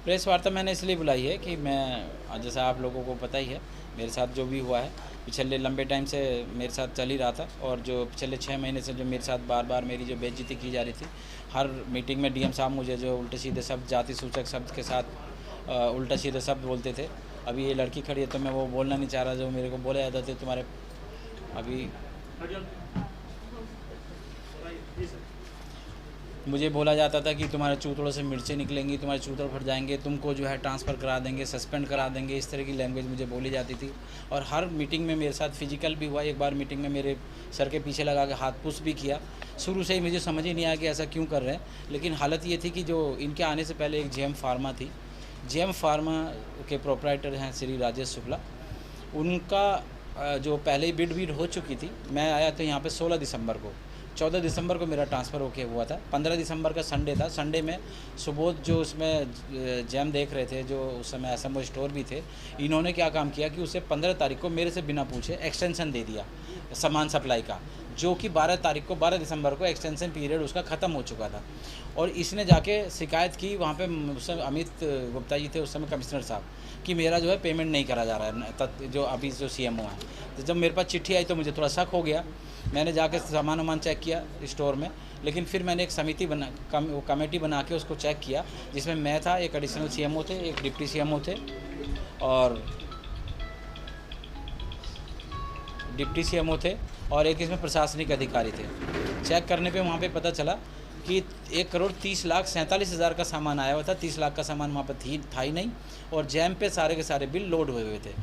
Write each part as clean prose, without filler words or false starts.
Press वार्ता मैंने इसलिए बुलाई है कि मैं, जैसा आप लोगों को पता ही है, मेरे साथ जो भी हुआ है पिछले लंबे टाइम से मेरे साथ चल ही रहा था, और जो पिछले 6 महीने से जो मेरे साथ बार बार मेरी जो बेइज्जती की जा रही थी, हर मीटिंग में डीएम साहब मुझे जो उल्टे सीधे शब्द, जाति सूचक शब्द के साथ उल्टा सीधे शब्द बोलते थे। अभी ये लड़की खड़ी है तो मैं वो बोलना नहीं चाह रहा जो मेरे को बोले जाते थे तुम्हारे। अभी मुझे बोला जाता था कि तुम्हारे चूतड़ों से मिर्चें निकलेंगी, तुम्हारे चूतड़ फट जाएंगे, तुमको जो है ट्रांसफ़र करा देंगे, सस्पेंड करा देंगे, इस तरह की लैंग्वेज मुझे बोली जाती थी। और हर मीटिंग में मेरे साथ फिजिकल भी हुआ। एक बार मीटिंग में मेरे सर के पीछे लगा के हाथ पुश भी किया। शुरू से ही मुझे समझ ही नहीं आया कि ऐसा क्यों कर रहे हैं, लेकिन हालत ये थी कि जो इनके आने से पहले एक जेएम फार्मा थी, जेएम फार्मा के प्रोप्राइटर हैं श्री राजेश शुक्ला, उनका जो पहले ही बिड हो चुकी थी। मैं आया तो यहाँ पे 16 दिसंबर को, 14 दिसंबर को मेरा ट्रांसफ़र होके हुआ था। 15 दिसंबर का संडे था। संडे में सुबोध जो उसमें जैम देख रहे थे, जो उस समय एसएमओ स्टोर भी थे, इन्होंने क्या काम किया कि उसे 15 तारीख को मेरे से बिना पूछे एक्सटेंशन दे दिया सामान सप्लाई का, जो कि 12 दिसंबर को एक्सटेंशन पीरियड उसका ख़त्म हो चुका था। और इसने जाके शिकायत की वहाँ पे, उस समय अमित गुप्ता जी थे उस समय कमिश्नर साहब, कि मेरा जो है पेमेंट नहीं करा जा रहा है, जो अभी जो सीएमओ है। तो जब मेरे पास चिट्ठी आई तो मुझे थोड़ा शक हो गया। मैंने जाके सामान वामान चेक किया स्टोर में, लेकिन फिर मैंने एक समिति कमेटी बना के उसको चेक किया, जिसमें मैं था, एक एडिशनल सीएमओ थे, एक डिप्टी सीएमओ थे, और डिप्टी सीएमओ थे, और एक इसमें प्रशासनिक अधिकारी थे। चेक करने पे वहाँ पे पता चला कि 1,30,47,000 का सामान आया हुआ था। 30 लाख का सामान वहाँ पर था ही नहीं, और जैम पे सारे के सारे बिल लोड हुए हुए थे।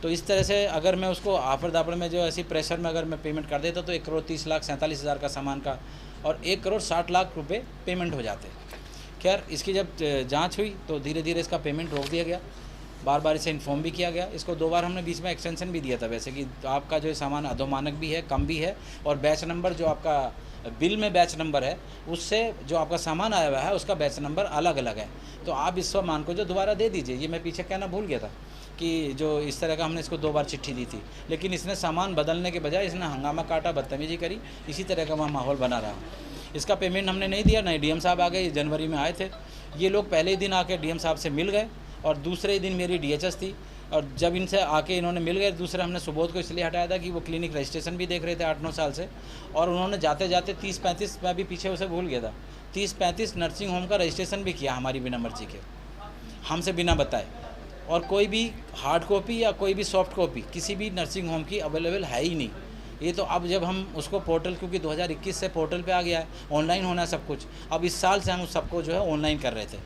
तो इस तरह से अगर मैं उसको आफर दाफड़ में जो ऐसी प्रेशर में अगर मैं पेमेंट कर देता तो 1,30,47,000 का सामान का और 1,60,00,000 रुपये पेमेंट हो जाते। खैर, इसकी जब जांच हुई तो धीरे धीरे इसका पेमेंट रोक दिया गया। बार बार इसे इन्फॉर्म भी किया गया। इसको 2 बार हमने बीच में एक्सटेंशन भी दिया था वैसे, कि आपका जो सामान अधोमानक भी है, कम भी है, और बैच नंबर जो आपका बिल में बैच नंबर है, उससे जो आपका सामान आया हुआ है उसका बैच नंबर अलग अलग है। तो आप इस सामान को जो दोबारा दे दीजिए। ये मैं पीछे कहना भूल गया था कि जो इस तरह का हमने इसको 2 बार चिट्ठी दी थी, लेकिन इसने सामान बदलने के बजाय इसने हंगामा काटा, बदतमीजी करी, इसी तरह का वहाँ माहौल बना रहा। इसका पेमेंट हमने नहीं दिया। नहीं, डीएम साहब आ गए, जनवरी में आए थे ये लोग, पहले ही दिन आके डीएम साहब से मिल गए, और दूसरे ही दिन मेरी डीएचएस थी। और जब इनसे आके इन्होंने मिल गए, दूसरे हमने सुबोध को इसलिए हटाया था कि वो क्लिनिक रजिस्ट्रेशन भी देख रहे थे 8-9 साल से, और उन्होंने जाते जाते 30-35, मैं भी पीछे उसे भूल गया था, 30-35 नर्सिंग होम का रजिस्ट्रेशन भी किया हमारी बिना मर्जी के, हमसे बिना बताए। और कोई भी हार्ड कॉपी या कोई भी सॉफ्ट कॉपी किसी भी नर्सिंग होम की अवेलेबल है ही नहीं। ये तो अब जब हम उसको पोर्टल, क्योंकि 2021 से पोर्टल पे आ गया है, ऑनलाइन होना है सब कुछ, अब इस साल से हम उस सबको जो है ऑनलाइन कर रहे थे।